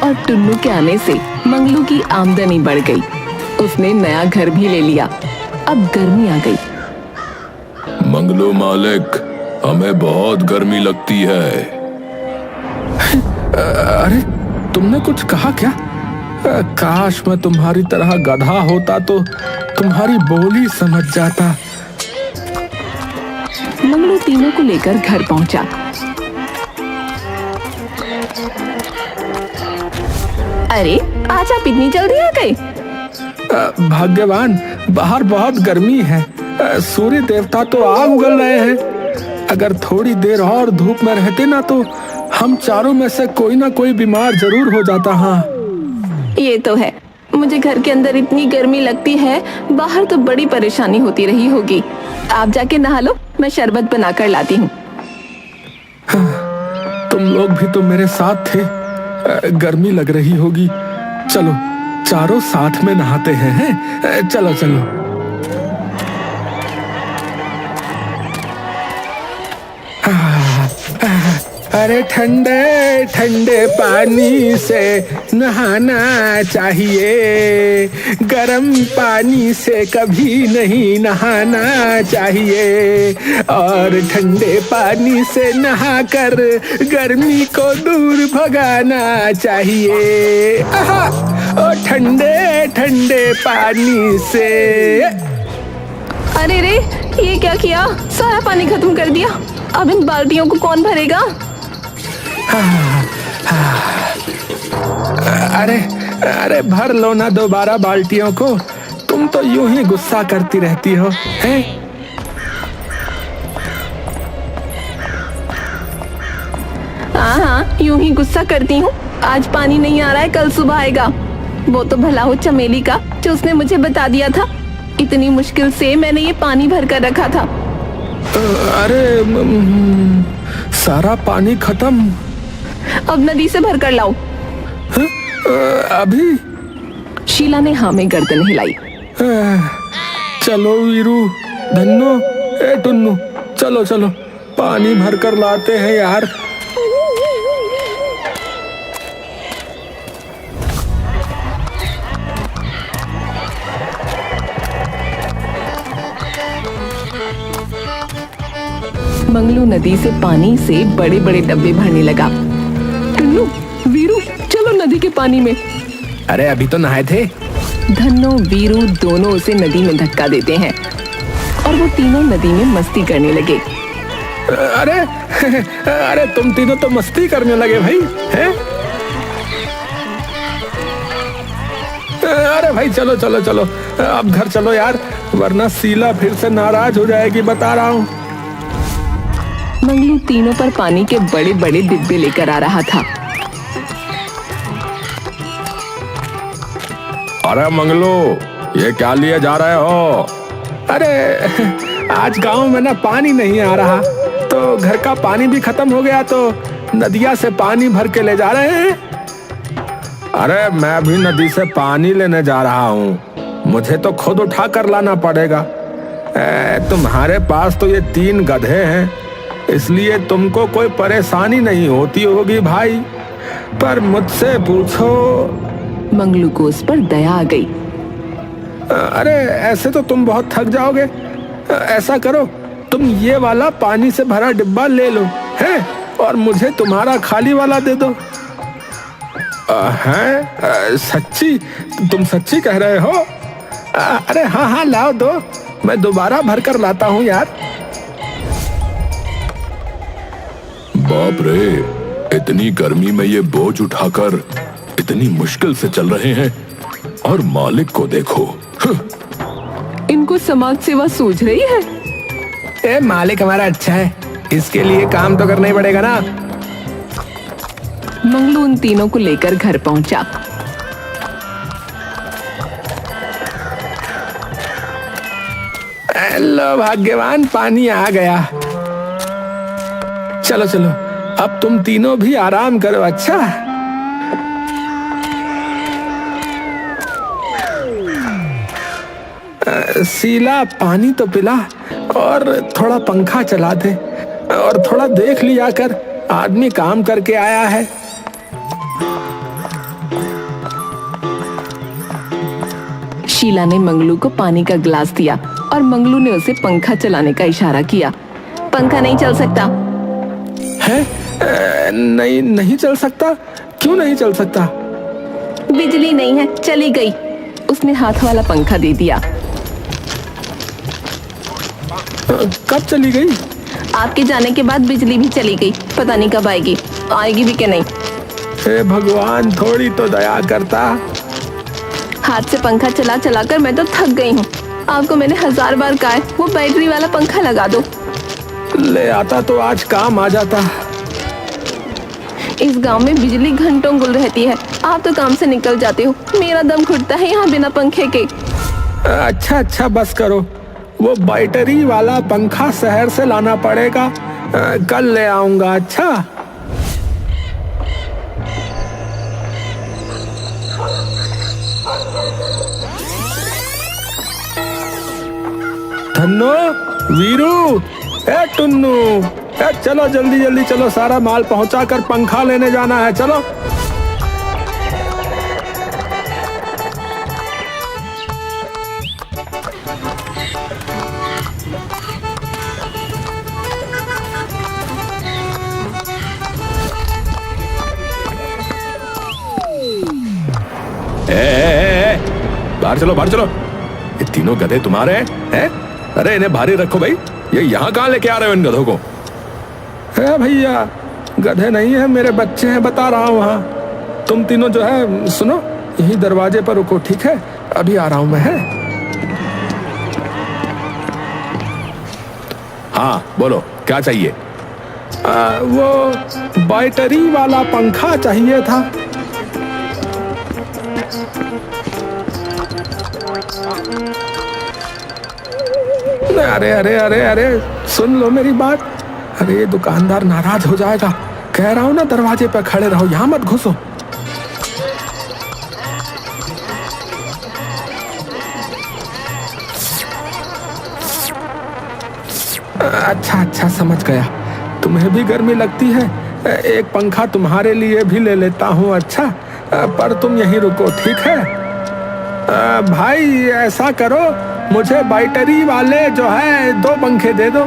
और टुन्नू के आने से मंगलू की आमदनी बढ़ गई। उसने नया घर भी ले लिया। अब गर्मी आ गई। मंगलू मालिक, हमें बहुत गर्मी लगती है। अरे तुमने कुछ कहा क्या? काश मैं तुम्हारी तरह गधा होता तो तुम्हारी बोली समझ जाता। मंगलू तीनों को लेकर घर पहुंचा। अरे आज आप इतनी जल्दी आ गए? भाग्यवान, बाहर बहुत गर्मी है। सूर्य देवता तो आग उगल रहे हैं। अगर थोड़ी देर और धूप में रहते ना तो हम चारों में से कोई ना कोई बीमार जरूर हो जाता। हाँ ये तो है। मुझे घर के अंदर इतनी गर्मी लगती है, बाहर तो बड़ी परेशानी होती रही होगी। आप जाके नहा लो, मैं शरबत बनाकर लाती हूँ। तुम लोग भी तो मेरे साथ थे। गर्मी लग रही होगी। चलो चारों साथ में नहाते हैं। चलो चलो। अरे ठंडे ठंडे पानी से नहाना चाहिए, गर्म पानी से कभी नहीं नहाना चाहिए। और ठंडे पानी से नहाकर गर्मी को दूर भगाना चाहिए। और ठंडे ठंडे पानी से। अरे रे, ये क्या किया? सारा पानी खत्म कर दिया। अब इन बाल्टियों को कौन भरेगा? अरे अरे भर लो ना दोबारा बाल्टियों को। तुम तो यूं ही गुस्सा करती रहती हो, हैं? हाँ, यूं ही गुस्सा करती हूँ। आज पानी नहीं आ रहा है, कल सुबह आएगा। वो तो भला हो चमेली का, जो उसने मुझे बता दिया था। इतनी मुश्किल से मैंने ये पानी भर कर रखा था। अरे सारा पानी खत्म। अब नदी से भर कर लाओ। अभी? शीला ने हाँ में गर्दन हिलाई। चलो वीरू, धन्नो, टुन्नू, चलो चलो पानी भर कर लाते हैं यार। मंगलू नदी से पानी से बड़े बड़े डब्बे भरने लगा। टुन्नू, वीरू, चलो नदी के पानी में। अरे अभी तो नहाए थे। धन्नो वीरू दोनों उसे नदी में धक्का देते हैं और वो तीनों नदी में मस्ती करने लगे। अरे अरे तुम तीनों तो मस्ती करने लगे भाई, हैं? अरे भाई चलो चलो चलो, अब घर चलो यार, वरना शीला फिर से नाराज हो जाएगी, बता रहा हूँ। मंगलू तीनों पर पानी के बड़े बड़े डिब्बे लेकर आ रहा था। अरे मंगलू, ये क्या लिए जा रहे हो? अरे आज गांव में ना पानी नहीं आ रहा, तो घर का पानी भी खत्म हो गया, तो नदिया से पानी भर के ले जा रहे हैं। अरे मैं भी नदी से पानी लेने जा रहा हूँ। मुझे तो खुद उठा कर लाना पड़ेगा। तुम्हारे पास तो ये 3 गधे हैं, इसलिए तुमको कोई परेशानी नहीं होती होगी भाई, पर मुझसे पूछो। मंगलू को उस पर दया आ गई। अरे ऐसे तो तुम बहुत थक जाओगे। ऐसा करो, तुम ये वाला पानी से भरा डिब्बा ले लो, हैं? और मुझे तुम्हारा खाली वाला दे दो। हैं? सच्ची? तुम सच्ची कह रहे हो? अरे हाँ हाँ लाओ दो, मैं दोबारा भर कर लाता हूँ यार। बाप रे, इतनी गर्मी में ये बोझ उठाकर इतनी मुश्किल से चल रहे हैं, और मालिक को देखो। इनको समाज सेवा सूझ रही है। मालिक हमारा अच्छा है, इसके लिए काम तो करना ही पड़ेगा ना। मंगलू उन तीनों को लेकर घर पहुंचा। लो भाग्यवान, पानी आ गया। चलो चलो, अब तुम तीनों भी आराम करो। अच्छा शीला, पानी तो पिला और थोड़ा पंखा चला दे, और थोड़ा देख लिया कर, आदमी काम करके आया है। शीला ने मंगलू को पानी का गिलास दिया और मंगलू ने उसे पंखा चलाने का इशारा किया। पंखा नहीं चल सकता। है? नहीं नहीं चल सकता? क्यों नहीं चल सकता? बिजली नहीं है, चली गई। उसने हाथ वाला पंखा दे दिया। कब चली गई? आपके जाने के बाद बिजली भी चली गई। पता नहीं कब आएगी, आएगी भी कि नहीं। हे भगवान, थोड़ी तो दया करता। हाथ से पंखा चला चला कर मैं तो थक गई हूँ। आपको मैंने 1000 बार कहा है वो बैटरी वाला पंखा लगा दो। ले आता तो आज काम आ जाता। इस गांव में बिजली घंटों गुल रहती है, आप तो काम से निकल जाते हो। मेरा दम घुटता है यहाँ बिना पंखे के। अच्छा अच्छा बस करो। वो बैटरी वाला पंखा शहर से लाना पड़ेगा, कल ले आऊंगा। अच्छा धन्नो, वीरू, ए टुन्नू, ए चलो जल्दी जल्दी चलो, सारा माल पहुंचा कर पंखा लेने जाना है। चलो बाहर चलो, बाहर चलो। ये तीनों गधे तुम्हारे हैं? अरे इन्हें भारी रखो भाई। ये यहाँ कहाँ लेके आ रहे हो इन गधों को? है भैया, गधे नहीं है, मेरे बच्चे हैं, बता रहा हूँ। वहाँ तुम तीनों जो है, सुनो, यही दरवाजे पर रुको, ठीक है? अभी आ रहा हूँ मैं। है हाँ बोलो, क्या चाहिए? वो बैटरी वाला पंखा चाहिए था। अरे अरे अरे अरे सुन लो मेरी बात। अरे ये दुकानदार नाराज हो जाएगा। कह रहा हूं ना, दरवाजे पर खड़े रहो, यहां मत घुसो। अच्छा अच्छा समझ गया, तुम्हें भी गर्मी लगती है। एक पंखा तुम्हारे लिए भी ले लेता हूँ। अच्छा पर तुम यहीं रुको, ठीक है? भाई ऐसा करो, मुझे बैटरी वाले जो है 2 पंखे दे दो।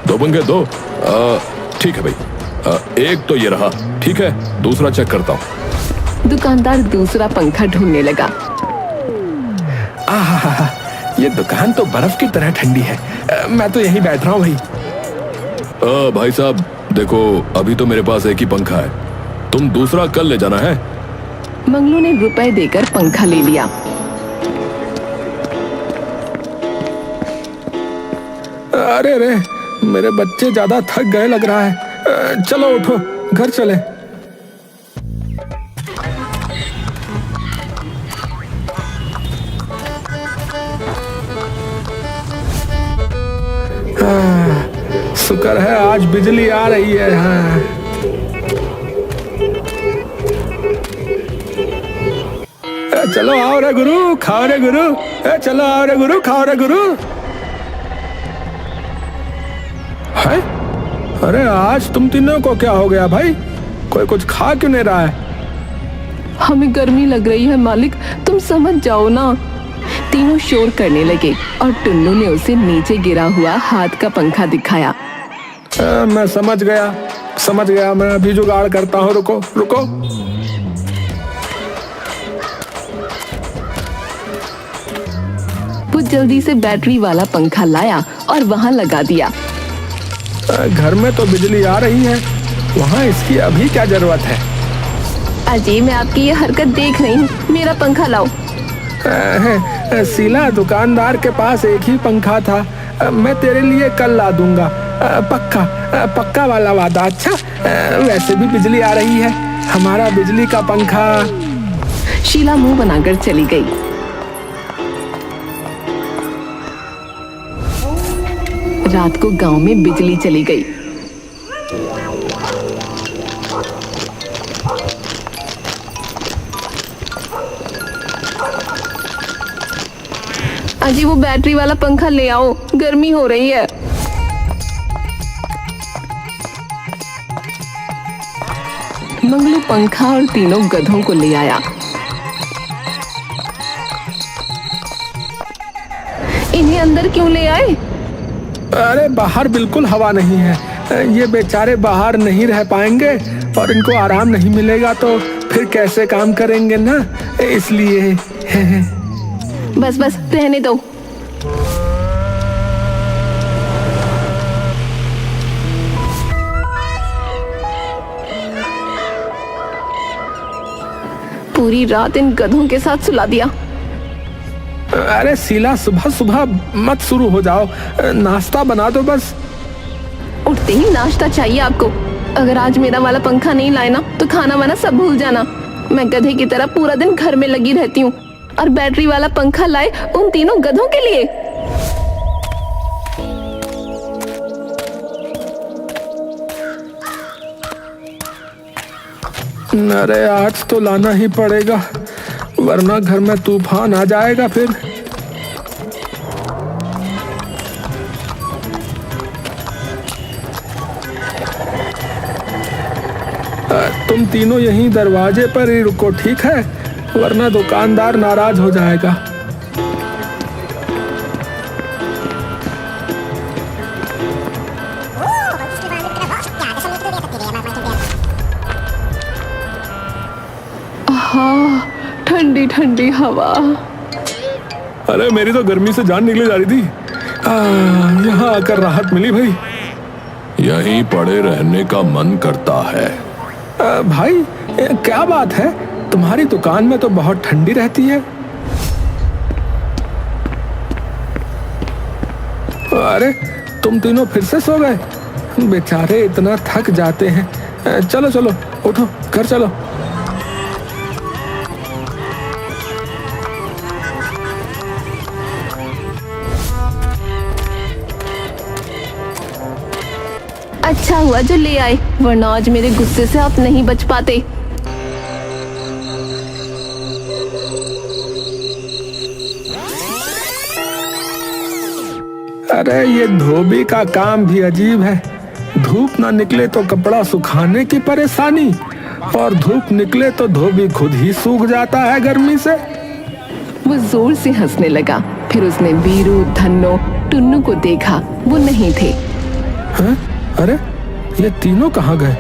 2 पंखे दो? ठीक है भाई, एक तो ये रहा, ठीक है, दूसरा चेक करता हूँ। दुकानदार दूसरा पंखा ढूंढने लगा। आहा, ये दुकान तो बर्फ की तरह ठंडी है। मैं तो यहीं बैठ रहा हूँ भाई। भाई साहब देखो, अभी तो मेरे पास एक ही पंखा है, तुम दूसरा कल ले जाना है। मंगलू ने रुपए देकर पंखा ले लिया। अरे अरे, मेरे बच्चे ज्यादा थक गए लग रहा है। चलो उठो, घर चले। शुक्र है आज बिजली आ रही है। हाँ चलो आओ रे गुरु, खाओ रे गुरु। चलो आओ रे गुरु, खाओ रे गुरु। है? अरे आज तुम तीनों को क्या हो गया भाई? कोई कुछ खा क्यों नहीं रहा है? हमें गर्मी लग रही है मालिक, तुम समझ जाओ ना। तीनों शोर करने लगे और टुन्नू ने उसे नीचे गिरा हुआ हाथ का पंखा दिखाया। मैं समझ गया, मैं अभी जुगाड़ करता हूँ। रुको रुको। वो जल्दी से बैटरी वाला पंखा लाया और वहाँ लगा दिया। घर में तो बिजली आ रही है, वहाँ इसकी अभी क्या जरूरत है? अजय, मैं आपकी ये हरकत देख रही हूँ, मेरा पंखा लाओ। शीला, दुकानदार के पास एक ही पंखा था, मैं तेरे लिए कल ला दूंगा। पक्का वाला वादा। अच्छा वैसे भी बिजली आ रही है, हमारा बिजली का पंखा। शीला मुंह बनाकर चली गई। रात को गांव में बिजली चली गई। अजी वो बैटरी वाला पंखा ले आओ, गर्मी हो रही है। मंगलू पंखा और तीनों गधों को ले आया। इन्हें अंदर क्यों ले आए? अरे बाहर बिल्कुल हवा नहीं है, ये बेचारे बाहर नहीं रह पाएंगे और इनको आराम नहीं मिलेगा तो फिर कैसे काम करेंगे ना, इसलिए। बस बस रहने दो। पूरी रात इन गधों के साथ सुला दिया। अरे शीला, सुबह सुबह मत शुरू हो जाओ, नाश्ता बना दो बस। उठते ही नाश्ता चाहिए आपको? अगर आज मेरा वाला पंखा नहीं लाए ना तो खाना वाना सब भूल जाना। मैं गधे की तरह पूरा दिन घर में लगी रहती हूँ और बैटरी वाला पंखा लाए उन तीनों गधों के लिए। अरे आज तो लाना ही पड़ेगा वरना घर में तूफान आ जाएगा फिर। तुम तीनों यहीं दरवाजे पर ही रुको, ठीक है? वरना दुकानदार नाराज हो जाएगा। हाँ, ठंडी ठंडी हवा। अरे मेरी तो गर्मी से जान निकले जा रही थी, यहाँ आकर राहत मिली भाई। यहीं पड़े रहने का मन करता है। भाई क्या बात है, तुम्हारी दुकान में तो बहुत ठंडी रहती है। अरे तुम तीनों फिर से सो गए? बेचारे इतना थक जाते हैं। चलो चलो उठो, घर चलो। अच्छा हुआ जो ले आए, वरना आज मेरे गुस्से से आप नहीं बच पाते। अरे ये धोबी का काम भी अजीब है। धूप ना निकले तो कपड़ा सुखाने की परेशानी, और धूप निकले तो धोबी खुद ही सूख जाता है गर्मी से। वो जोर से हंसने लगा। फिर उसने वीरू, धन्नो, टुन्नू को देखा, वो नहीं थे। हाँ? अरे ये तीनों कहाँ गए?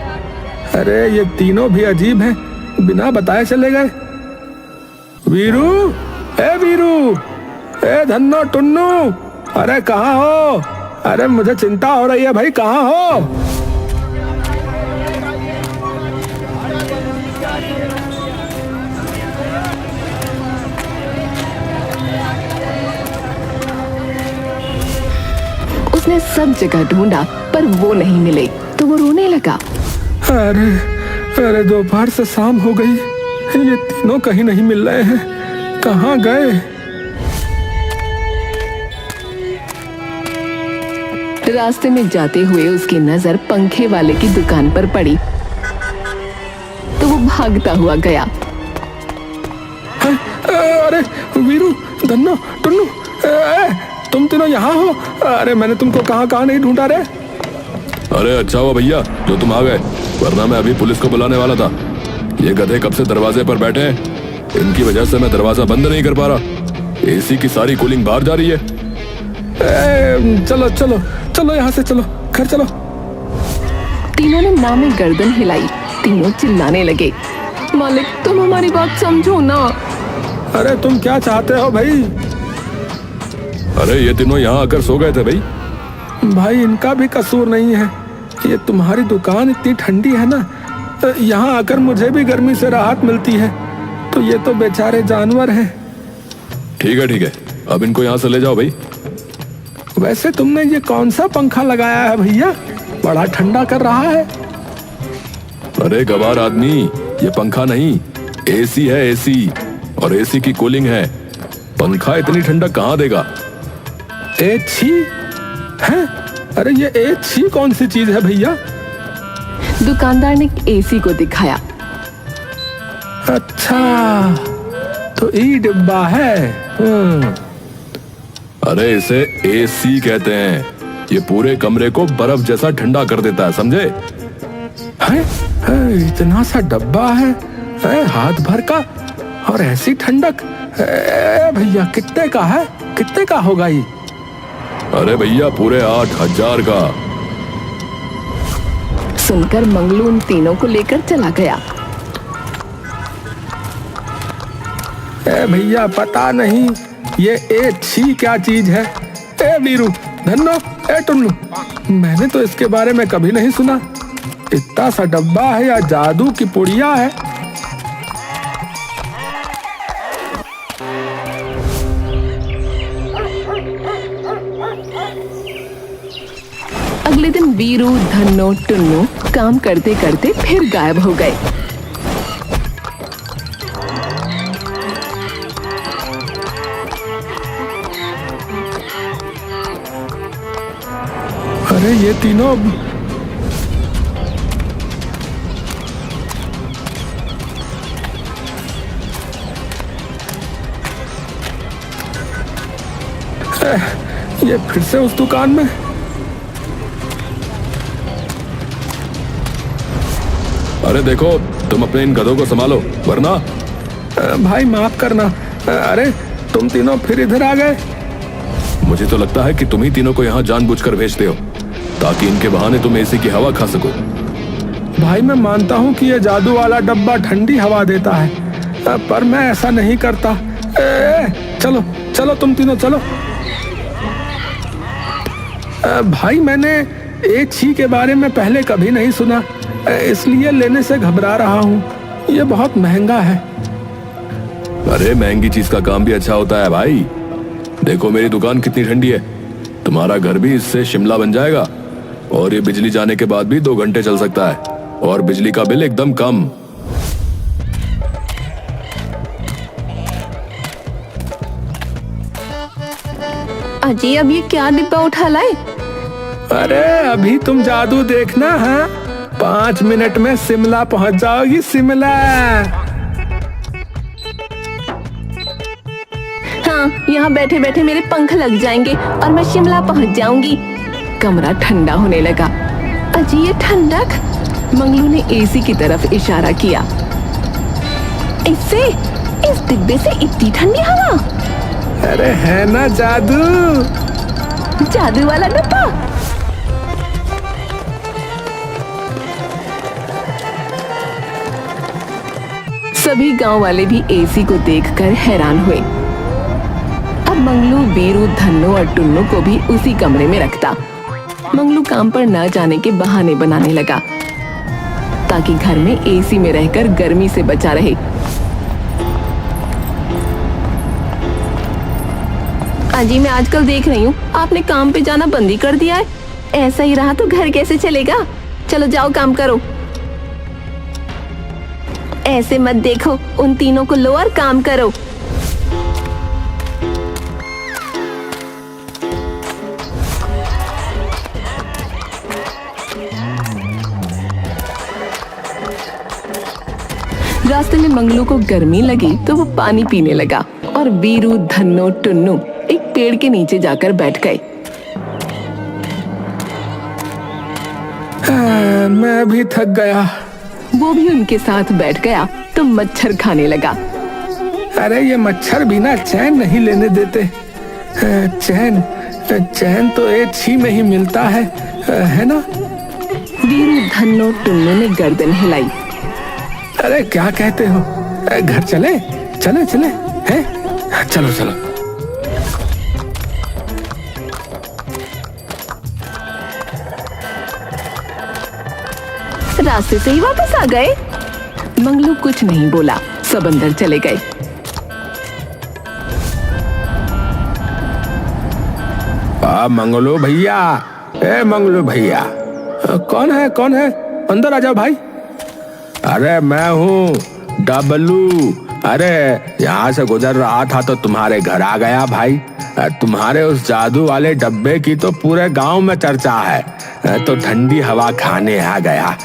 अरे ये तीनों भी अजीब हैं, बिना बताए चले गए। वीरू, ए धन्नो, टुन्नू, अरे कहाँ हो? अरे मुझे चिंता हो रही है भाई, कहाँ हो? उसने सब जगह ढूंढा पर वो नहीं मिले तो वो रोने लगा। अरे दोपहर से शाम हो गई, ये तीनों कहीं नहीं मिल रहे हैं, कहाँ गए? रास्ते में जाते हुए उसकी नजर पंखे वाले की दुकान पर पड़ी तो वो भागता हुआ गया। अरे वीरू, धन्नो, टुन्नू, तुम तीनों यहाँ हो? अरे मैंने तुमको कहाँ नहीं ढूंढा रे। अरे अच्छा हुआ भैया जो तुम आ गए, वरना मैं अभी पुलिस को बुलाने वाला था। ये गधे कब से दरवाजे पर बैठे हैं, इनकी वजह से मैं दरवाजा बंद नहीं कर पा रहा। एसी की सारी कूलिंग बाहर जा रही है। चलो चलो चलो, यहाँ से चलो, घर चलो। तीनों ने माँ में गर्दन हिलाई। तीनों चिल्लाने लगे, मालिक तुम हमारी बात समझो ना। अरे तुम क्या चाहते हो भाई? अरे ये तीनों यहाँ आकर सो गए थे भाई। भाई इनका भी कसूर नहीं है, ये तुम्हारी दुकान इतनी ठंडी है ना, यहाँ आकर मुझे भी गर्मी से राहत मिलती है, तो ये तो बेचारे जानवर हैं। ठीक है, अब इनको यहाँ से ले जाओ भाई। वैसे तुमने ये कौन सा पंखा लगाया है भैया, बड़ा ठंडा कर रहा है। अरे गवार आदमी, ये पंखा नहीं, एसी है, एसी, और एसी की कूलिंग है। पंखा इतनी ठंडा कहाँ देगा? एसी है? अरे ये एसी कौन सी चीज है भैया? दुकानदार ने एसी को दिखाया। अच्छा तो ये डिब्बा है। अरे इसे एसी कहते हैं। ये पूरे कमरे को बर्फ जैसा ठंडा कर देता है, समझे? है, इतना सा डब्बा है, हाथ भर का, और ऐसी ठंडक। भैया कितने का है, कितने का होगा ये? अरे भैया पूरे 8,000 का। सुनकर मंगलू उन तीनों को लेकर चला गया। ए भैया पता नहीं ये ए छी क्या चीज है। ए वीरू, धन्नो, ए टुन्नू, मैंने तो इसके बारे में कभी नहीं सुना। इतना सा डब्बा है या जादू की पुड़िया है? अगले दिन वीरू, धन्नो, टुन्नू काम करते करते फिर गायब हो गए। अरे ये तीनों ये फिर से उस दुकान में। अरे देखो, तुम अपने इन गधों को संभालो वरना। भाई माफ करना। अरे तुम तीनों फिर इधर आ गए। मुझे तो लगता है कि तुम ही तीनों को यहाँ जानबूझकर भेजते हो ताकि इनके बहाने तुम एसी की हवा खा सको। भाई मैं मानता हूँ कि ये जादू वाला डब्बा ठंडी हवा देता है, पर मैं ऐसा नहीं करता। चलो चलो तुम तीनों चलो। भाई मैंने एक छी के बारे में पहले कभी नहीं सुना, इसलिए लेने से घबरा रहा हूँ। ये बहुत महंगा है। अरे महंगी चीज का काम भी अच्छा होता है भाई। देखो मेरी दुकान कितनी ठंडी है, तुम्हारा घर भी इससे शिमला बन जाएगा। और ये बिजली जाने के बाद भी 2 घंटे चल सकता है और बिजली का बिल एकदम कम। अजी अब ये क्या डिब्बा उठा लाए? अरे अभी तुम जादू देखना है, 5 मिनट में शिमला पहुंच जाओगी। शिमला। हाँ, यहाँ बैठे बैठे मेरे पंख लग जाएंगे और मैं शिमला पहुंच जाऊंगी। कमरा ठंडा होने लगा। अजी ये ठंडक। मंगलू ने एसी की तरफ इशारा किया। इससे, इस डिब्बे से इतनी ठंडी हवा। अरे है ना जादू। जादू वाला डिब्बा। सभी गांव वाले भी एसी को देखकर हैरान हुए। अब मंगलू, वीरू, धन्नो और टुन्नू को भी उसी कमरे में रखता। मंगलू काम पर न जाने के बहाने बनाने लगा ताकि घर में एसी में रहकर गर्मी से बचा रहे। अजी मैं आजकल देख रही हूँ आपने काम पे जाना बंद ही कर दिया है। ऐसा ही रहा तो घर कैसे चलेगा? चलो जाओ काम करो। ऐसे मत देखो, उन तीनों को लो और काम करो। रास्ते में मंगलू को गर्मी लगी तो वो पानी पीने लगा और वीरू, धन्नो, टुन्नू एक पेड़ के नीचे जाकर बैठ गए। मैं भी थक गया। वो भी उनके साथ बैठ गया तो मच्छर खाने लगा। अरे ये मच्छर बिना चैन नहीं लेने देते। चैन चैन तो एक छी में ही मिलता है ना? वीरू, धन्नो, टुन्नू ने गर्दन हिलाई। अरे क्या कहते हो? घर चले चले चले हैं? चलो चलो। रास्ते से ही वापस आ गए। मंगलू कुछ नहीं बोला, सब अंदर चले गए। मंगलू भैया, ए मंगलू भैया। कौन है कौन है? अंदर आ जाओ भाई। अरे मैं हूँ डबलू। अरे यहाँ से गुजर रहा था तो तुम्हारे घर आ गया भाई। तुम्हारे उस जादू वाले डब्बे की तो पूरे गांव में चर्चा है, तो ठंडी हवा खाने आ गया।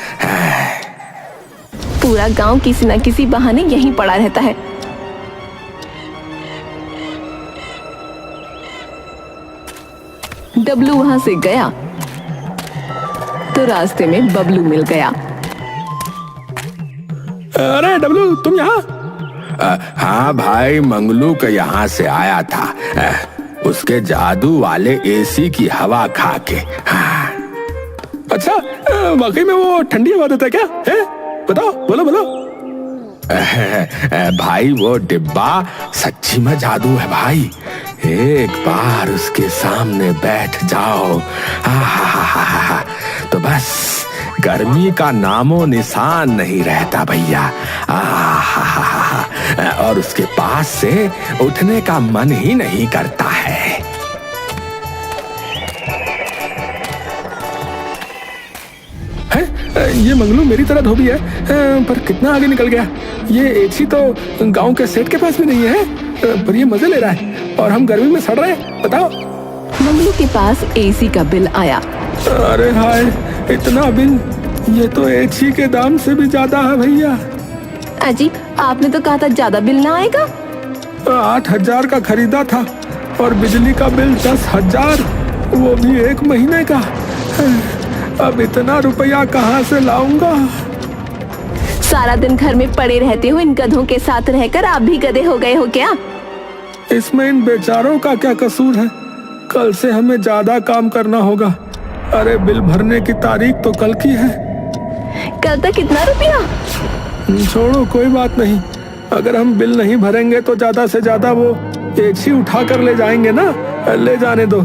पूरा गांव किसी न किसी बहाने यहीं पड़ा रहता है। डबलू वहां से गया तो रास्ते में बबलू मिल गया। अरे डबलू तुम यहाँ? हाँ भाई, मंगलू के यहाँ से आया था। उसके जादू वाले एसी की हवा खा के। हाँ। अच्छा, वाकई में वो ठंडी हवा देता है क्या? है? बताओ, बोलो बोलो। भाई वो डिब्बा सच्ची में जादू है भाई। एक बार उसके सामने बैठ जाओ तो बस गर्मी का नामो निशान नहीं रहता भैया। और उसके पास से उठने का मन ही नहीं करता है। ये मंगलू मेरी तरह धोबी है, पर कितना आगे निकल गया। ये एसी तो गांव के सेठ के पास भी नहीं है, पर ये मजे ले रहा है और हम गर्मी में सड़ रहे हैं। बताओ। मंगलू के पास एसी का बिल आया। अरे हाय, इतना बिल! ये तो एसी के दाम से भी ज्यादा है भैया। अजी, आपने तो कहा था ज्यादा बिल ना आएगा। 8,000 का खरीदा था और बिजली का बिल 10,000, वो भी 1 महीने का। अब इतना रुपया कहाँ से लाऊंगा? सारा दिन घर में पड़े रहते हो इन गधों के साथ रहकर आप भी गधे हो गए हो क्या? इसमें इन बेचारों का क्या कसूर है? कल से हमें ज्यादा काम करना होगा। अरे बिल भरने की तारीख तो कल की है। कल तक कितना रुपया? छोड़ो, कोई बात नहीं। अगर हम बिल नहीं भरेंगे तो ज्यादा से ज्यादा वो एसी उठा कर ले जाएंगे ना। ले जाने दो।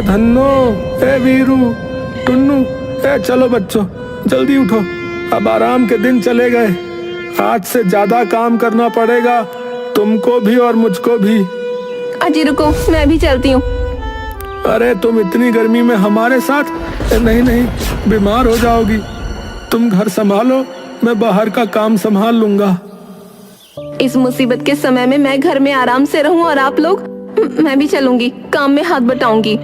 धन्नो, ए वीरू, टुन्नू, चलो बच्चों, जल्दी उठो। अब आराम के दिन चले गए। आज से ज्यादा काम करना पड़ेगा, तुमको भी और मुझको भी। अजी रुको, मैं भी चलती हूँ। अरे तुम इतनी गर्मी में हमारे साथ? नहीं नहीं, बीमार हो जाओगी। तुम घर संभालो, मैं बाहर का काम संभाल लूंगा। इस मुसीबत के समय में मैं घर में आराम से रहूं और आप लोग? मैं भी चलूंगी, काम में हाथ बटाऊंगी।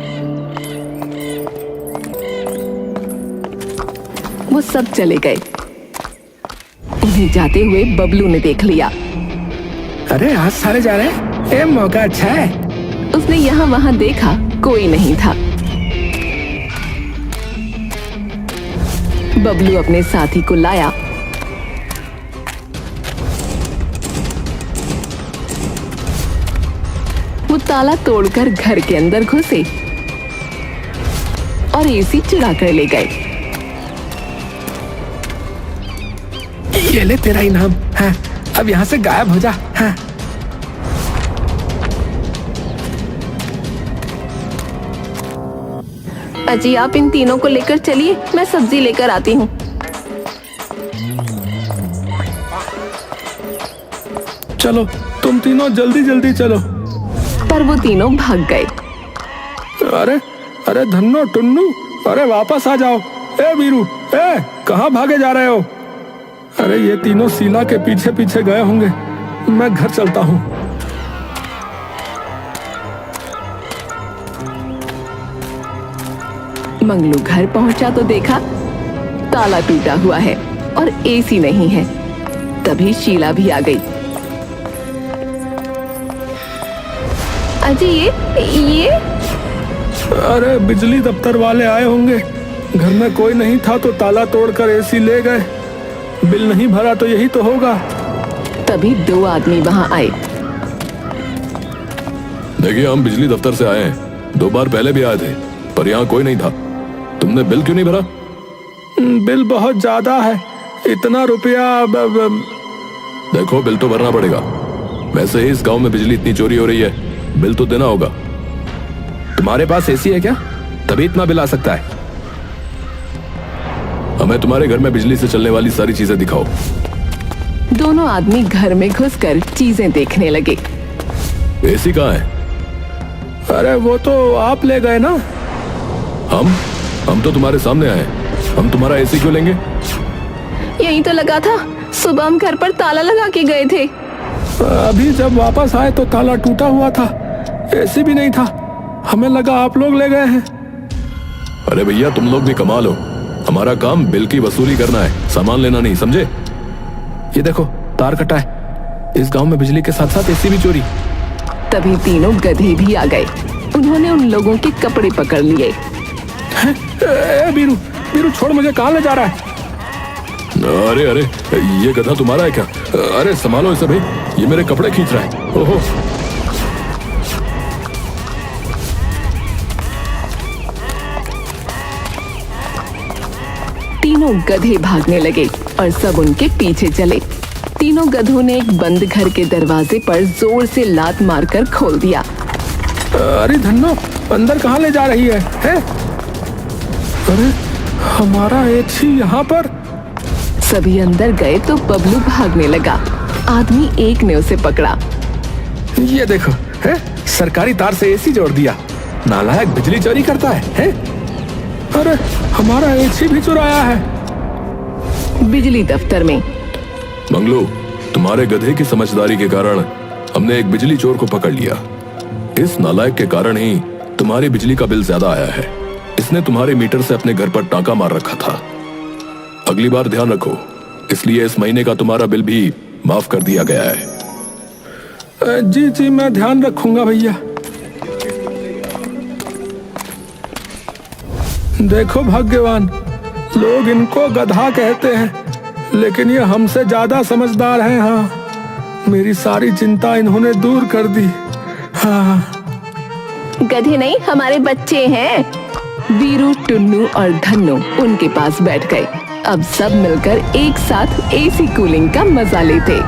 वो सब चले गए। उन्हें जाते हुए बबलू ने देख लिया। अरे आज सारे जा रहे हैं, ये मौका अच्छा है। उसने यहाँ वहाँ देखा, कोई नहीं था। बबलू अपने साथी को लाया। वो ताला तोड़कर घर के अंदर घुसे और एसी चुरा कर ले गए। ये ले तेरा इनाम। हाँ, अब यहाँ से गायब हो जा। हाँ। अजी, आप इन तीनों को लेकर चलिए, मैं सब्जी लेकर आती हूँ। चलो, तुम तीनों जल्दी जल्दी चलो। पर वो तीनों भाग गए। अरे अरे धन्नो, टुन्नू, अरे वापस आ जाओ। ए वीरू, कहाँ भागे जा रहे हो? अरे ये तीनों शीला के पीछे पीछे गए होंगे। मैं घर चलता हूँ। मंगलू घर पहुंचा तो देखा ताला टूटा हुआ है और एसी नहीं है। तभी शीला भी आ गई। अजी, ये अरे बिजली दफ्तर वाले आए होंगे। घर में कोई नहीं था तो ताला तोड़कर एसी ले गए। बिल नहीं भरा तो यही तो होगा। तभी 2 आदमी वहां आए। देखिए, हम बिजली दफ्तर से आए हैं। 2 बार पहले भी आए थे, पर यहाँ कोई नहीं था। तुमने बिल क्यों नहीं भरा? बिल बहुत ज्यादा है, इतना रुपया। देखो, बिल तो भरना पड़ेगा। वैसे ही इस गांव में बिजली इतनी चोरी हो रही है, बिल तो देना होगा। तुम्हारे पास एसी है क्या? तभी इतना बिल आ सकता है। हमें तुम्हारे घर में बिजली से चलने वाली सारी चीजें दिखाओ। दोनों आदमी घर में घुसकर चीजें देखने लगे। एसी कहाँ है? अरे वो तो आप ले गए ना। हम तो तुम्हारे सामने आए। हम तुम्हारा एसी क्यों लेंगे? यही तो लगा था, सुबह हम घर पर ताला लगा के गए थे। अभी जब वापस आए तो ताला टूटा हुआ था, एसी भी नहीं था। हमें लगा आप लोग ले गए हैं। अरे भैया, तुम लोग भी कमाल हो। हमारा काम बिल की वसूली करना है, सामान लेना नहीं, समझे? ये देखो, तार कटा है। इस गांव में बिजली के साथ साथ एसी भी चोरी। तभी तीनों गधे भी आ गए। उन्होंने उन लोगों के कपड़े पकड़ लिए। बीरू, बीरू छोड़, मुझे कहाँ ले जा रहा है? अरे अरे, ये गधा तुम्हारा है क्या? अरे संभालो इसे भाई, ये मेरे कपड़े खींच रहा है। ओहो। तीनों गधे भागने लगे और सब उनके पीछे चले। तीनों गधों ने एक बंद घर के दरवाजे पर जोर से लात मारकर खोल दिया। अरे धन्नो, अंदर कहाँ ले जा रही है? अरे हमारा एची यहाँ पर। सभी अंदर गए तो बबलू भागने लगा। आदमी एक ने उसे पकड़ा। ये देखो, है सरकारी तार से एसी जोड़ दिया। नालायक बिजली चोरी करता है? अरे हमारा एसी भी चुराया है। बिजली दफ्तर में। मंगलू, तुम्हारे गधे की समझदारी के कारण हमने एक बिजली चोर को पकड़ लिया। इस नालायक के कारण ही तुम्हारी बिजली का बिल ज्यादा आया है। इसने तुम्हारे मीटर से अपने घर पर टांका मार रखा था। अगली बार ध्यान रखो, इसलिए इस महीने का तुम्हारा बिल भी माफ कर दिया गया है। जी जी, मैं ध्यान रखूंगा भैया। देखो भाग्यवान, लोग इनको गधा कहते हैं, लेकिन ये हमसे ज्यादा समझदार हैं। हाँ, मेरी सारी चिंता इन्होंने दूर कर दी। हाँ, गधे नहीं, हमारे बच्चे हैं। वीरू, टुन्नू और धन्नू उनके पास बैठ गए। अब सब मिलकर एक साथ एसी कूलिंग का मजा लेते।